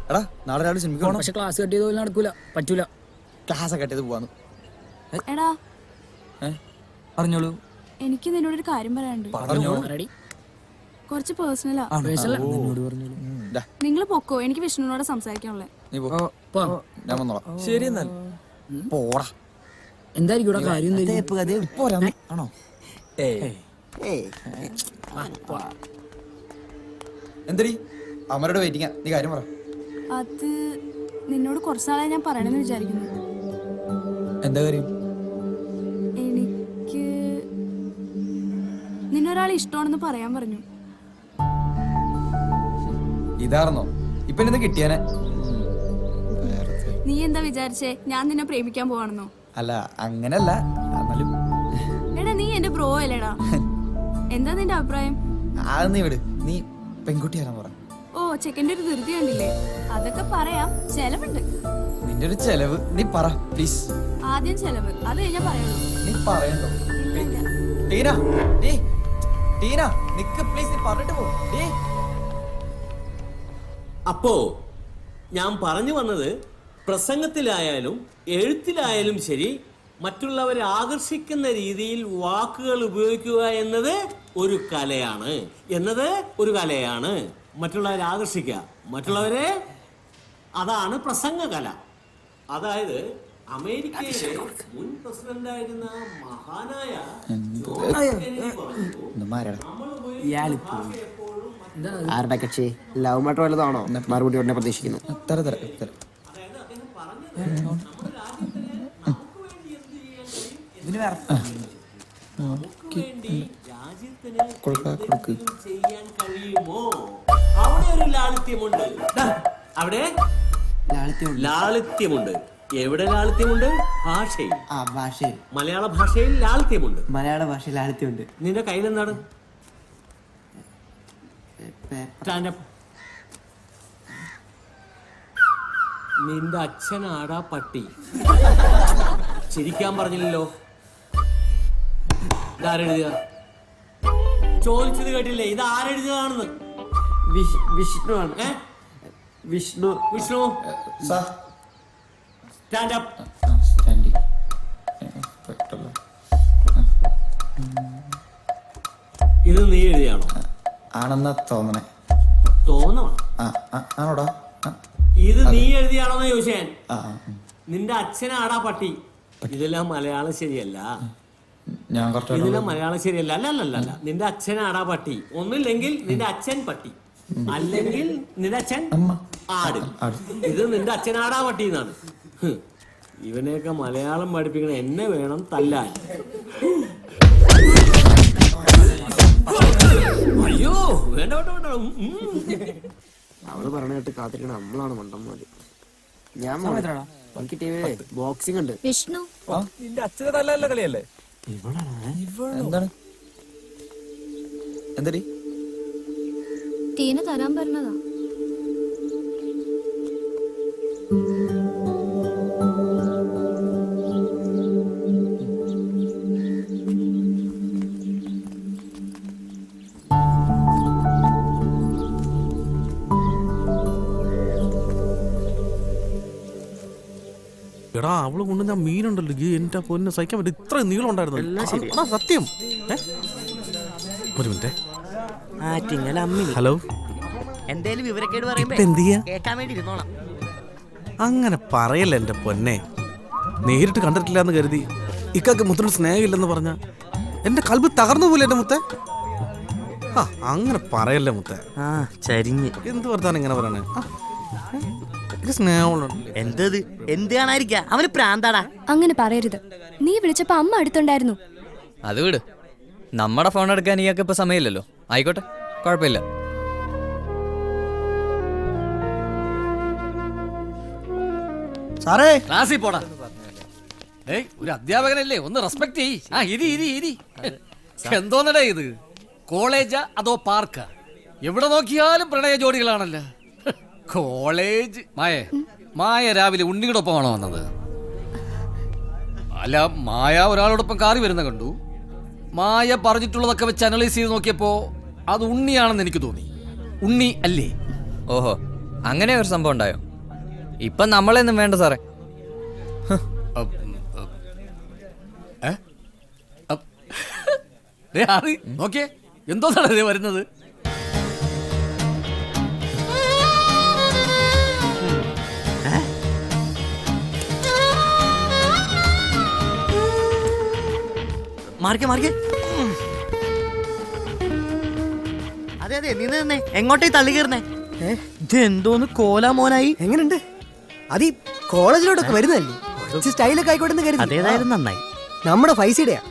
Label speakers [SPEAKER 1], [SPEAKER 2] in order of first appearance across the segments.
[SPEAKER 1] എടാ നാളെ രാവിലെ സിനിമയ്ക്ക് പോകണം.
[SPEAKER 2] പക്ഷെ ക്ലാസ് കട്ട് ചെയ്ത് നടക്കൂല, പറ്റൂല.
[SPEAKER 1] ക്ലാസ് കട്ട് ചെയ്ത് പോവാന്ന്.
[SPEAKER 3] എടാ
[SPEAKER 1] പറഞ്ഞോളൂ.
[SPEAKER 3] എനിക്ക് നിന്നോടൊരു കാര്യം പറയാനുണ്ട്.
[SPEAKER 2] റെഡി?
[SPEAKER 3] കുറച്ച് പേഴ്സണലാ. നിങ്ങൾ പൊക്കോ, എനിക്ക് വിഷ്ണുവിനോട് സംസാരിക്കാനുള്ളേ.
[SPEAKER 1] നീ പോ, ഞാൻ വന്നോളാം.
[SPEAKER 4] ശരി എന്നാൽ
[SPEAKER 1] പോടാ.
[SPEAKER 2] എന്തായിരിക്കും ഇവിടെ കാര്യം?
[SPEAKER 1] ആണോ? എന്തടി അമരോട് വെയിറ്റിംഗാ, നീ കാര്യം പറ.
[SPEAKER 3] അത് നിന്നോട് കുറച്ച് നാളായി ഞാൻ പറയണമെന്ന് വിചാരിക്കുന്നു.
[SPEAKER 1] എന്താ കാര്യം?
[SPEAKER 3] എനിക്ക് നിന്നൊരാൾ ഇഷ്ടമാണെന്ന് പറയാൻ പറഞ്ഞു.
[SPEAKER 1] ഇതാർന്നോ? ഇപ്പൊ എന്നെ കിട്ടിയാനെ?
[SPEAKER 3] നീ എന്താ വിചാരിച്ചേ ഞാൻ നിന്നെ പ്രേമിക്കാൻ പോവാണെന്നോ?
[SPEAKER 1] അല്ല അങ്ങനല്ല, എന്നാലും
[SPEAKER 3] എടാ നീ എന്റെ ബ്രോ അല്ലേടാ. എന്താ നിന്റെ അഭിപ്രായം?
[SPEAKER 1] അത് നീ വിട്. നീ പെൺകുട്ടിയാരാ പറ.
[SPEAKER 3] ഓ ചെക്കൻ്റെ ഒരു ധൃതി കണ്ടില്ലേ? അതൊക്കെ പറയാം, ചെലവുണ്ട്.
[SPEAKER 1] നിന്റെ ഒരു ചെലവ് നീ പറ പ്ലീസ്.
[SPEAKER 3] ആദ്യം ചെലവ്, അത് കഴിഞ്ഞാ പറയുള്ളൂ.
[SPEAKER 1] നീ പറയണ്ടോ? ടീന, ടീന നിക്ക് പ്ലീസ്, നീ പറഞ്ഞിട്ട് പോ.
[SPEAKER 4] അപ്പോ ഞാൻ പറഞ്ഞു വന്നത്, പ്രസംഗത്തിലായാലും എഴുത്തിലായാലും ശരി, മറ്റുള്ളവരെ ആകർഷിക്കുന്ന രീതിയിൽ വാക്കുകൾ ഉപയോഗിക്കുക എന്നത് ഒരു കലയാണ്. മറ്റുള്ളവരെ ആകർഷിക്കുക, മറ്റുള്ളവരെ, അതാണ് പ്രസംഗ കല. അതായത് അമേരിക്കയിലെ മുൻ പ്രസിഡന്റായിരുന്ന മഹാനായ
[SPEAKER 5] ആരുടെ കക്ഷി? ലവ് മാറ്റർ വല്ലതാണോ? മറുപടി ഉടനെ പ്രതീക്ഷിക്കുന്നു.
[SPEAKER 4] ചെയ്യാൻ കഴിയുമോ? അവിടെ ഒരു ലാളിത്യമുണ്ട്. അവിടെ ലാളിത്യമുണ്ട്. എവിടെ ലാളിത്യമുണ്ട്? ഭാഷയിൽ.
[SPEAKER 5] ഭാഷയിൽ,
[SPEAKER 4] മലയാള ഭാഷയിൽ ലാളിത്യമുണ്ട്.
[SPEAKER 5] മലയാള ഭാഷയിൽ ലാളിത്യമുണ്ട്.
[SPEAKER 4] നിന്റെ കയ്യിൽ എന്താണ്? Stand up. നിന്റെ അച്ഛനാടാ പട്ടി. ചിരിക്കാൻ പറഞ്ഞില്ലല്ലോ. ഇതാരെഴുതിയ? ചോദിച്ചത് കേട്ടില്ലേ? ഇത് ആരെഴുതിയതാണെന്ന്?
[SPEAKER 5] വിഷ്ണു ആണ്. വിഷ്ണു.
[SPEAKER 4] Vishnu stand up. ഇത് നീ എഴുതിയാണോ?
[SPEAKER 1] ആണെന്നാ തോന്നണേ.
[SPEAKER 4] തോന്നണം.
[SPEAKER 1] ആണോടാ?
[SPEAKER 4] ഇത് നീ എഴുതിയാണോന്ന് ചോദിച്ചാൻ. നിന്റെ അച്ഛനാടാ പട്ടി. ഇതെല്ലാം മലയാളം ശരിയല്ല. ഇതെല്ലാം മലയാളം ശരിയല്ല. അല്ല, നിന്റെ അച്ഛനാടാ പട്ടി. ഒന്നില്ലെങ്കിൽ നിന്റെ അച്ഛൻ പട്ടി, അല്ലെങ്കിൽ നിന്റെ അച്ഛൻ ആട്. ഇത് നിന്റെ അച്ഛനാടാ പട്ടി എന്നാണ്. ഇവനെയൊക്കെ മലയാളം പഠിപ്പിക്കണ എന്നെ വേണം തല്ലാൻ. അയ്യോ വേണ്ട.
[SPEAKER 5] അവള് പറഞ്ഞ കേട്ട് കാത്തിരിക്കണ നമ്മളാണ് മണ്ടന്മാര്. ഞാൻ എനിക്ക് ടിവിയിലെ ബോക്സിംഗ് ഉണ്ട്.
[SPEAKER 3] വിഷ്ണു
[SPEAKER 6] നിന്റെ അച്ഛനെ തല്ലല്ല കളിയല്ലേ?
[SPEAKER 1] എന്താണ്? എന്തടി?
[SPEAKER 3] ടീന തരാൻ പറഞ്ഞതാ.
[SPEAKER 6] എടാ അവള് കൊണ്ട് ഞാൻ മീനുണ്ടല്ലോ, എന്റെ പൊന്നെ സഹിക്കാൻ പറ്റും. ഇത്ര നീളം ഉണ്ടായിരുന്നു. സത്യം. ഒരു മിനിറ്റ്. ഹലോ,
[SPEAKER 7] എന്തേലും വിവരക്കേട് പറയുമ്പോ കേൾക്കാൻ വേണ്ടി ഇരുന്നോളാം.
[SPEAKER 6] അങ്ങനെ പറയല്ല എന്റെ പൊന്നെ. നേരിട്ട് കണ്ടിട്ടില്ല എന്ന് കരുതി ഇക്കാക്ക് മുത്തിനോട് സ്നേഹമില്ലെന്ന് പറഞ്ഞ എന്റെ കൽബ് തകർന്നു പോലെ എന്റെ മുത്തേ. അങ്ങനെ പറയല്ലേ മുത്തേ. എന്ത് വർത്താനം ഇങ്ങനെ പറയണേ?
[SPEAKER 7] എന്തത് എന്ത് കാണാതിരിക്കാ? അവന് പ്രാന്താടാ.
[SPEAKER 3] അങ്ങനെ പറയരുത്. നീ വിളിച്ചപ്പോ അമ്മ അടുത്തുണ്ടായിരുന്നു.
[SPEAKER 8] അത് വിട്, നമ്മുടെ ഫോൺ എടുക്കാൻ ഇയാൾക്ക് ഇപ്പൊ സമയമില്ലല്ലോ. ആയിക്കോട്ടെ, കുഴപ്പമില്ല.
[SPEAKER 6] സാറേ
[SPEAKER 8] ക്ലാസ്സിൽ പോടാ. ഒരു അധ്യാപകനല്ലേ, ഒന്ന് റെസ്പെക്ട് ചെയ്യ്. എന്തോന്നടേ ഇത്? കോളേജാ അതോ പാർക്കാ? എവിടെ നോക്കിയാലും പ്രണയ ജോഡികളാണല്ലോ. കോളേജ്. മായ രാവിലെ ഉണ്ണിയുടെ ഒപ്പമാണോ വന്നത്? അല്ല, മായ ഒരാളോടൊപ്പം കാറി വരുന്ന കണ്ടു. മായ പറഞ്ഞിട്ടുള്ളതൊക്കെ വെച്ച് അനലൈസ് ചെയ്ത് നോക്കിയപ്പോ അത് ഉണ്ണിയാണെന്ന് എനിക്ക് തോന്നി. ഉണ്ണി അല്ലേ? ഓഹോ, അങ്ങനെ ഒരു സംഭവം ഉണ്ടായോ? ഇപ്പൊ നമ്മളെയൊന്നും വേണ്ട സാറേ.
[SPEAKER 9] നോക്കിയേ എന്തോ വരുന്നത്.
[SPEAKER 7] മാറിക്കേ മാറിക്കേ. അതെ അതെ നീ നിന്നേ, എങ്ങോട്ടേ തള്ളി കയറുന്നേ? ഇത് എന്തോന്ന് കോലാ മോനായി.
[SPEAKER 5] എങ്ങനെയുണ്ട്? അത് ഈ കോളേജിലോട്ടൊക്കെ വരുന്നല്ലേ, കുറച്ച് സ്റ്റൈലൊക്കെ ആയിക്കോട്ടെന്ന് കരുതി.
[SPEAKER 7] അതേതായാലും നന്നായി.
[SPEAKER 5] നമ്മുടെ ഫൈസിയുടെയാ.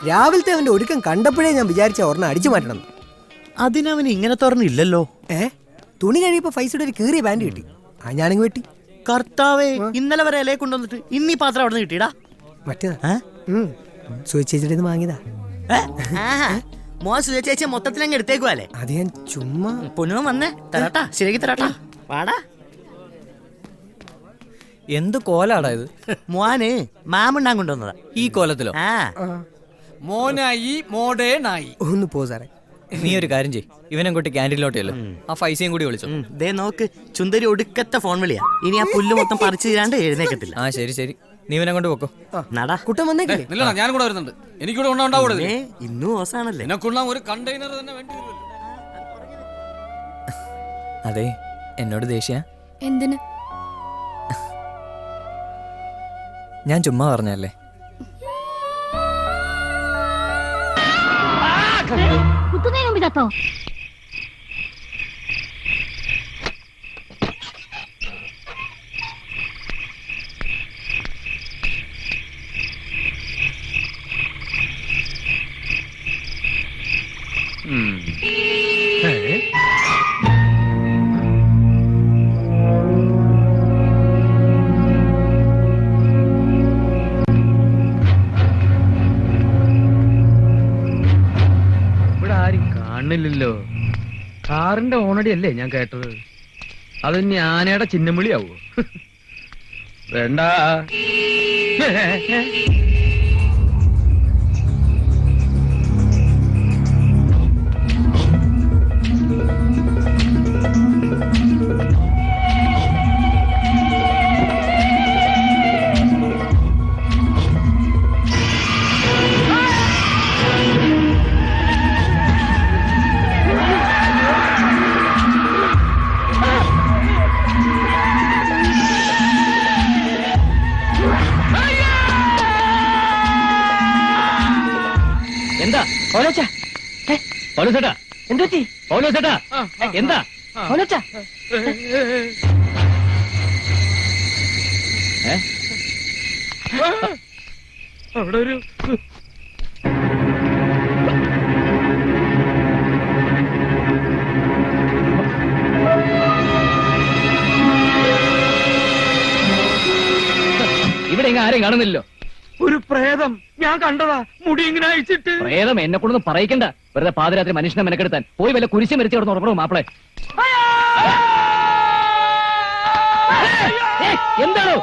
[SPEAKER 5] രാവിലത്തെ അവന്റെ ഒരുക്കം കണ്ടപ്പോഴേ ഞാൻ വിചാരിച്ച ഒരെണ്ണം അടിച്ചു മാറ്റണം.
[SPEAKER 7] അതിനവന് ഇങ്ങനെ തുറന്നില്ലല്ലോ.
[SPEAKER 5] തുണി കഴിയപ്പോ ഫൈസിയുടെ ഒരു കീറിയ പാൻറ് കിട്ടി, ആ ഞാനിങ്ങ് വെട്ടി.
[SPEAKER 7] കർത്താവേ, ഇന്നലെ വരെ ഇലയെ കൊണ്ടുവന്നിട്ട് ഇന്നീ പാത്രം അവിടെ നിന്ന് കിട്ടിയടാ.
[SPEAKER 5] മറ്റേതാ സുചേച്ചിയുടെ വാങ്ങിയതാ.
[SPEAKER 7] മോൻ സുജ ചേച്ചി മൊത്തത്തിലങ്ങ് എടുത്തേക്കുവല്ലേ?
[SPEAKER 5] അത് ഞാൻ ചുമ്മാ.
[SPEAKER 7] പൊന്നു വന്നേ, തരാട്ടാ, ശരിയാക്കി തരാട്ടാ. വാടാ.
[SPEAKER 8] എന്ത് കോലാടാ ഇത്?
[SPEAKER 7] മോന് മാമുണ്ടാൻ കൊണ്ടുവന്നതാ.
[SPEAKER 8] ഈ കോലത്തിലോ?
[SPEAKER 9] മോനായി മോഡേണായി.
[SPEAKER 5] ഒന്ന് പോ സാറേ.
[SPEAKER 8] നീ ഒരു കാര്യം ചെയ്യ്, ഇവനെ കൂട്ടി ക്യാൻറ്റീനിലോട്ടല്ലോ, ആ ഫൈസയും കൂടി വിളിച്ചു.
[SPEAKER 7] ദേ നോക്ക്, ചുന്ദരി ഒടുക്കത്തെ ഫോൺ വിളിയാ. ഇനി ആ പുല്ല് മൊത്തം പറിച്ചു തീരാണ്ട് എഴുന്നേക്കത്തില്ല.
[SPEAKER 8] ആ ശരി ശരി, നീ ഇവനെ കൊണ്ട് പോക്കോ.
[SPEAKER 7] നടാ
[SPEAKER 5] കുട്ടൻ വന്നേക്കില്ലേ?
[SPEAKER 9] ഇല്ലടാ, ഞാൻ കൂടെ വരുന്നുണ്ട്. എനിക്കൂടെ ഉണ്ടാവൂടെ?
[SPEAKER 7] ഇന്നും ഓസാണല്ലേ.
[SPEAKER 9] എന്നെക്കുള്ള ഒരു കണ്ടെയ്നർ തന്നെ വേണ്ടി വരുമല്ലോ.
[SPEAKER 8] അതെ, എന്നോട് ദേഷ്യ?
[SPEAKER 3] എന്തിന്?
[SPEAKER 8] ഞാൻ ചുമ്മാ പറഞ്ഞല്ലേ.
[SPEAKER 3] കുത്തുന്നതിന് മുമ്പ് ചത്തോ?
[SPEAKER 2] ഇവിടെ ആരും കാണുന്നില്ലല്ലോ. കാറിന്റെ ഓണടി അല്ലേ ഞാൻ കേട്ടത്? അത് ഞാനയുടെ ചിഹ്നം വിളിയാവോ? വേണ്ട. എന്താ പൗലോച്ചാ? പൗലോസേട്ടാ എന്താ? പൗലോസേട്ടാ എന്താ? പൗലോച്ചാ അവിടെ ഒരു ഇവിടെ ഇങ്ങനെ ആരെയും കാണുന്നില്ലല്ലോ. ഒരു പ്രേതം ഞാൻ കണ്ടതാ, മുടി ഇങ്ങനെ അയച്ചിട്ട്. പ്രേതം എന്നെ കൊണ്ടൊന്നും പറയിക്കണ്ട. വെറുതെ പാതിരാത്രി മനുഷ്യനെ മെനക്കെടുത്താൻ പോയി വല്ല കുരിശം വരച്ച് കിടന്ന് ഉറങ്ങണോ മാപ്പിളെ? എന്താണോ?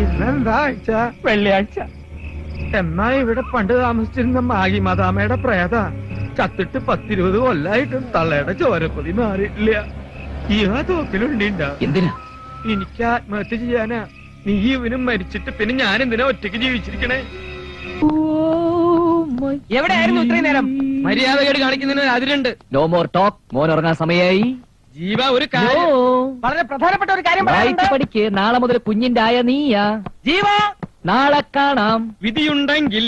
[SPEAKER 2] ഇന്നെന്താ ആഴ്ച? വെള്ളിയാഴ്ച. എന്നാ ഇവിടെ പണ്ട് താമസിച്ചിരുന്ന മാഗി മദാമയുടെ പ്രേത ചത്തിട്ട് 10-20 കൊല്ലായിട്ടും തള്ളയുടെ ചോരപ്പൊതി മാറിയിട്ടില്ല. ഈ ആ തോക്കിലുണ്ടിണ്ട. എന്തിനാ? എനിക്ക് ആത്മഹത്യ ചെയ്യാനാ. നീ ഇവനും മരിച്ചിട്ട് പിന്നെ ഞാൻ എന്തിനാ ഒറ്റയ്ക്ക് ജീവിച്ചിരിക്കണേ? എവിടെയായിരുന്നു ഇത്രയും നേരം? മര്യാദകേട് കാണിക്കുന്നതിന് അതിലുണ്ട്. No more talk. മോൻ ഉറങ്ങാൻ സമയമായി. ജീവ ഒരു കാര്യം, വളരെ പ്രധാനപ്പെട്ട ഒരു കാര്യം വായിച്ചു പഠിക്ക്. നാളെ മുതൽ കുഞ്ഞിന്റെ ആയ നീയാ. ജീവ നാളെ കാണാം. വിധിയുണ്ടെങ്കിൽ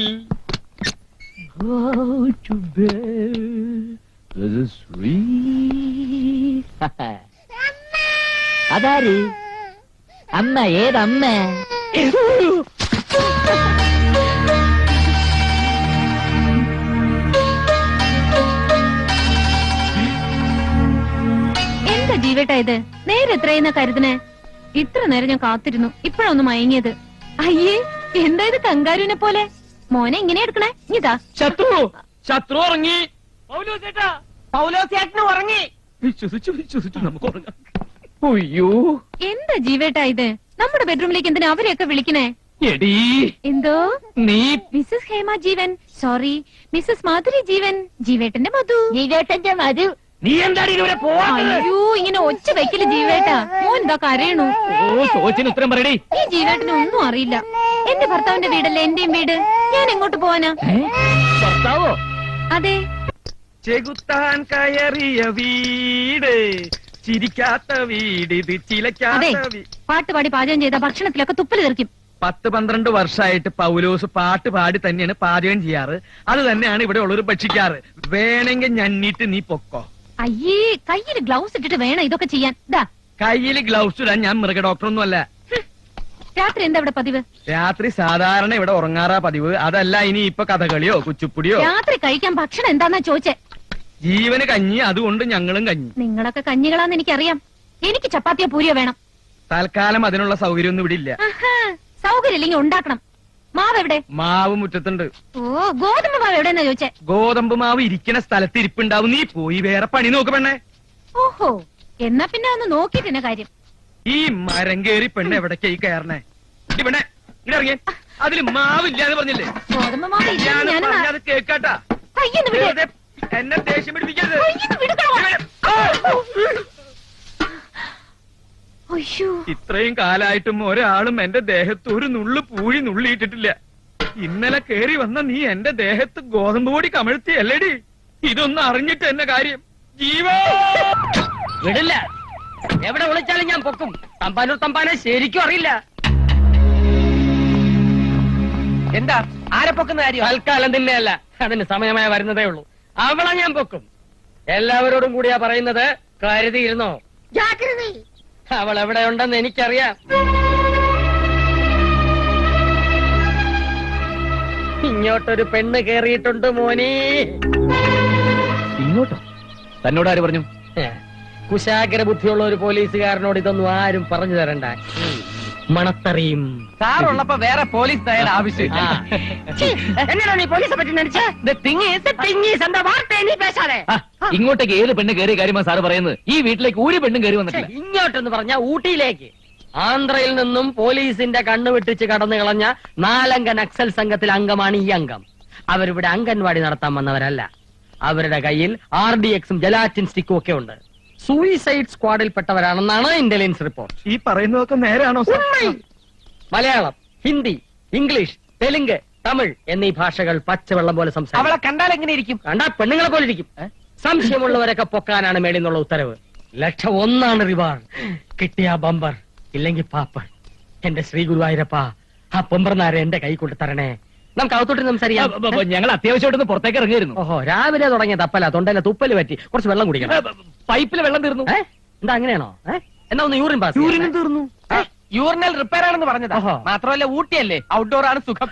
[SPEAKER 7] അതാര്? അമ്മ? ഏതമ്മ?
[SPEAKER 3] എന്താ ജീവേട്ടാ ഇത്? നേരെ എത്രയെന്ന കരുതനെ? ഇത്ര നേരം ഞാൻ കാത്തിരുന്നു, ഇപ്പഴൊന്ന് മയങ്ങിയത്. അയ്യേ, എന്താ ഇത് കങ്കാരുവിനെ പോലെ? മോനെ ഇങ്ങനെ എടുക്കണേ? ഇതാ
[SPEAKER 2] ശത്രു ഉറങ്ങി. പൗലോസേട്ടന് ഉറങ്ങി. വിശ്വസിച്ചു നമുക്ക് ഉറങ്ങാം. അയ്യോ
[SPEAKER 3] എന്താ ജീവേട്ടാ ഇത്? നമ്മുടെ ബെഡ്റൂമിലേക്ക് എന്തിനാ അവരെയൊക്കെ വിളിക്കണേ?
[SPEAKER 2] എടീ
[SPEAKER 3] എന്തോ
[SPEAKER 2] നീ
[SPEAKER 3] മിസ്സസ് ഹേമ ജീവൻ, സോറി മിസ്സസ് മാധുരി ജീവൻ, ജീവേട്ടന്റെ മധു. ജീവേട്ടന്റെ മധു.
[SPEAKER 2] നീ എന്താണ് ഇതുവരെ പോവാത്തത്?
[SPEAKER 3] അയ്യോ ഇങ്ങനെ ഒച്ച വെക്കല് ജീവേട്ടാ. മോൻ എന്താ കരയണു?
[SPEAKER 2] ഓ ചോദിച്ചിന് ഉത്തരം പറയടി.
[SPEAKER 3] ഈ ജീവേട്ടന് ഒന്നും അറിയില്ല. എന്റെ ഭർത്താവിന്റെ വീടല്ലേ എന്റെയും വീട്. ഞാൻ എങ്ങോട്ട് പോവാനാ?
[SPEAKER 2] ഭർത്താവോ?
[SPEAKER 3] അതെ.
[SPEAKER 2] ചെകുത്താൻ കയറിയ വീട്, ചിരിക്കാത്ത വീട്, ഇത്
[SPEAKER 3] അതെ,
[SPEAKER 2] ചിലക്കാത്ത
[SPEAKER 3] പാട്ട് പാടി പാചകം ചെയ്ത ഭക്ഷണത്തിലൊക്കെ തുപ്പല് തെറിക്കും.
[SPEAKER 2] 10-12 വർഷമായിട്ട് പൗലോസ് പാട്ട് പാടി തന്നെയാണ് പാചകം ചെയ്യാറ്. അത് തന്നെയാണ് ഇവിടെ ഉള്ളൊരു ഭക്ഷിക്കാറ്. വേണമെങ്കിൽ ഞന്നിട്ട് നീ പൊക്കോ.
[SPEAKER 3] അയ്യേ, കയ്യിൽ ഗ്ലൗസ് ഇട്ടിട്ട് വേണം ഇതൊക്കെ ചെയ്യാൻ. ദാ
[SPEAKER 2] കയ്യിൽ ഗ്ലൗസ് ഇടാൻ ഞാൻ മൃഗ ഡോക്ടറൊന്നും അല്ല.
[SPEAKER 3] രാത്രി എന്താ ഇവിടെ പതിവ്?
[SPEAKER 2] രാത്രി സാധാരണ ഇവിടെ ഉറങ്ങാറാ പതിവ്. അതല്ല ഇനി ഇപ്പൊ കഥകളിയോ കുച്ചുപ്പുടിയോ.
[SPEAKER 3] രാത്രി കഴിക്കാൻ ഭക്ഷണം എന്താന്നാ ചോദിച്ചേ?
[SPEAKER 2] ജീവന് കഞ്ഞി, അതുകൊണ്ട് ഞങ്ങളും കഞ്ഞി.
[SPEAKER 3] നിങ്ങളൊക്കെ കഞ്ഞികളാന്ന് എനിക്കറിയാം. എനിക്ക് ചപ്പാത്തിയോ പൂരിയോ വേണം.
[SPEAKER 2] തൽക്കാലം അതിനുള്ള സൗകര്യമൊന്നും ഇവിടെ ഇല്ല.
[SPEAKER 3] ആഹാ, സൗകര്യം ഇല്ലെങ്കിൽ ഉണ്ടാക്കണം. മാവ് എവിടെ?
[SPEAKER 2] മാവ് മുറ്റത്തുണ്ട്.
[SPEAKER 3] ഓ, ഗോതമ്പ് മാവ് എവിടെന്നാ ചോദിച്ചേ?
[SPEAKER 2] ഗോതമ്പ് മാവ് ഇരിക്കുന്ന സ്ഥലത്ത് ഇരിപ്പുണ്ടാവും. നീ പോയി വേറെ പണി നോക്ക് പെണ്ണെ.
[SPEAKER 3] ഓഹോ, എന്നാ പിന്നെ ഒന്ന് നോക്കിട്ടെന്നെ കാര്യം.
[SPEAKER 2] ഈ മരം കേറി പെണ്ണ് എവിടേക്കായി കയറണേ? ഈ പെണ്ണെ ഇങ്ങനെ ഇറങ്ങിയ അതില് മാവില്ലാന്ന് പറഞ്ഞില്ലേ?
[SPEAKER 3] ഗോതമ്പ് മാവ് ഇല്ലെന്ന്
[SPEAKER 2] ഞാൻ
[SPEAKER 3] ഞാനൊന്ന്
[SPEAKER 2] പറഞ്ഞത് കേക്കാട്ടാ.
[SPEAKER 3] കയ്യൊന്ന് വിട്.
[SPEAKER 2] വെറുതെ എന്നെ ദേഷ്യം പിടിപ്പിക്കരുത്.
[SPEAKER 3] കയ്യൊന്ന് വിടുകണോ? അയ്യോ,
[SPEAKER 2] ഇത്രയും കാലായിട്ടും ഒരാളും എന്റെ ദേഹത്ത് ഒരു നുള്ളു പൂഴി നുള്ളിയിട്ടിട്ടില്ല. ഇന്നലെ കേറി വന്ന നീ എന്റെ ദേഹത്ത് ഗോതമ്പ് പൊടി കമഴ്ത്തിയല്ലേടി? ഇതൊന്നും അറിഞ്ഞിട്ട് എന്നെ കാര്യം. ജീവോ
[SPEAKER 7] വിടില്ല. എവിടെ വിളിച്ചാലും ഞാൻ പൊക്കും. തമ്പാനൂർ തമ്പാനെ ശരിക്കും അറിയില്ല. എന്താ ആരെ പൊക്കുന്ന കാര്യം? തൽക്കാലം തന്നെയല്ല, അതിന് സമയമായി വരുന്നതേ ഉള്ളൂ. അവളെ ഞാൻ പൊക്കും. എല്ലാവരോടും കൂടിയാ പറയുന്നത്, കരുതിയിരുന്നോ? അവൾ എവിടെ ഉണ്ടെന്ന് എനിക്കറിയാം. ഇങ്ങോട്ടൊരു പെണ്ണ് കേറിയിട്ടുണ്ട് മോനെ.
[SPEAKER 2] ഇങ്ങോട്ടോ? തന്നോട് ആര് പറഞ്ഞു?
[SPEAKER 7] കുശാഗ്ര ബുദ്ധിയുള്ള ഒരു പോലീസുകാരനോട് ഇതൊന്നും ആരും പറഞ്ഞു തരണ്ട. മണത്തറിയും.
[SPEAKER 2] സാറുള്ളപ്പോ വേറെ പോലീസ് തയ്യാറ ആവശ്യമില്ല.
[SPEAKER 7] എന്നടാ നീ പോലീസെ പറ്റി നടിച്ചേ?
[SPEAKER 2] ഇങ്ങോട്ടേക്ക് ഏത് പെണ്ണ് കയറിയ കാര്യമാ സാറ് പറയുന്നത്? ഈ വീട്ടിലേക്ക് ഒരു പെണ്ണും കയറി വന്നിട്ടില്ല.
[SPEAKER 7] ഇങ്ങോട്ടെന്ന് പറഞ്ഞ ഊട്ടിയിലേക്ക്. ആന്ധ്രയിൽ നിന്നും പോലീസിന്റെ കണ്ണു വെട്ടിച്ച് കടന്നു കളഞ്ഞ 4 അംഗ നക്സൽ സംഘത്തിൽ അംഗമാണ് ഈ അംഗം. അവരിവിടെ അംഗൻവാടി നടത്താൻ വന്നവരല്ല. അവരുടെ കയ്യിൽ RDXും ജലാറ്റിൻ സ്റ്റിക്കും ഒക്കെ ഉണ്ട്. സൂയിസൈഡ് സ്ക്വാഡിൽപ്പെട്ടവരാണെന്നാണ് ഇന്റലിജൻസ് റിപ്പോർട്ട്.
[SPEAKER 2] ഈ പറയുന്നതൊക്കെ നേരാണോ സാർ?
[SPEAKER 7] മലയാളം, ഹിന്ദി, ഇംഗ്ലീഷ്, തെലുങ്ക്, തമിഴ് എന്നീ ഭാഷകൾ പച്ചവെള്ളം പോലെ സംസാരിക്കും.
[SPEAKER 2] അവളെ കണ്ടാൽ എങ്ങനെ ഇരിക്കും?
[SPEAKER 7] കണ്ടാ പെണ്ണുങ്ങളെ പോലെ ഇരിക്കും. സംശയമുള്ളവരൊക്കെ പൊക്കാനാണ് മേളിൽ നിന്നുള്ള ഉത്തരവ്. 1,01,000 റിവാർഡ്. കിട്ടിയ ബമ്പർ, ഇല്ലെങ്കിൽ പാപ്പർ. എന്റെ ശ്രീ ഗുരുവായൂരപ്പ, ആ പൊമ്പർനാരെ എന്റെ കൈ കൊണ്ട് തരണേ. നമുക്ക് അകത്തോട്ട് സംസാരിക്കാം.
[SPEAKER 2] ഞങ്ങൾ അത്യാവശ്യമായിട്ടൊന്ന് പുറത്തേക്ക് ഇറങ്ങിയിരുന്നു.
[SPEAKER 7] ഓഹോ, രാവിലെ തുടങ്ങിയ തപ്പല. തൊണ്ടയിലെ തുപ്പല് പറ്റി. കുറച്ച് വെള്ളം കുടിക്കണം.
[SPEAKER 2] പൈപ്പിൽ വെള്ളം തീർന്നു.
[SPEAKER 7] എന്താ അങ്ങനെയാണോ? എന്നാ ഒന്ന് യൂറിൻ പാസ്.
[SPEAKER 2] യൂറിനും തീർന്നു. യൂറിനൽ റിപ്പയർ ആണെന്ന് പറഞ്ഞതാ. മാത്രമല്ല ഊട്ടിയല്ലേ, ഔട്ട്ഡോർ ആണ് സുഖം.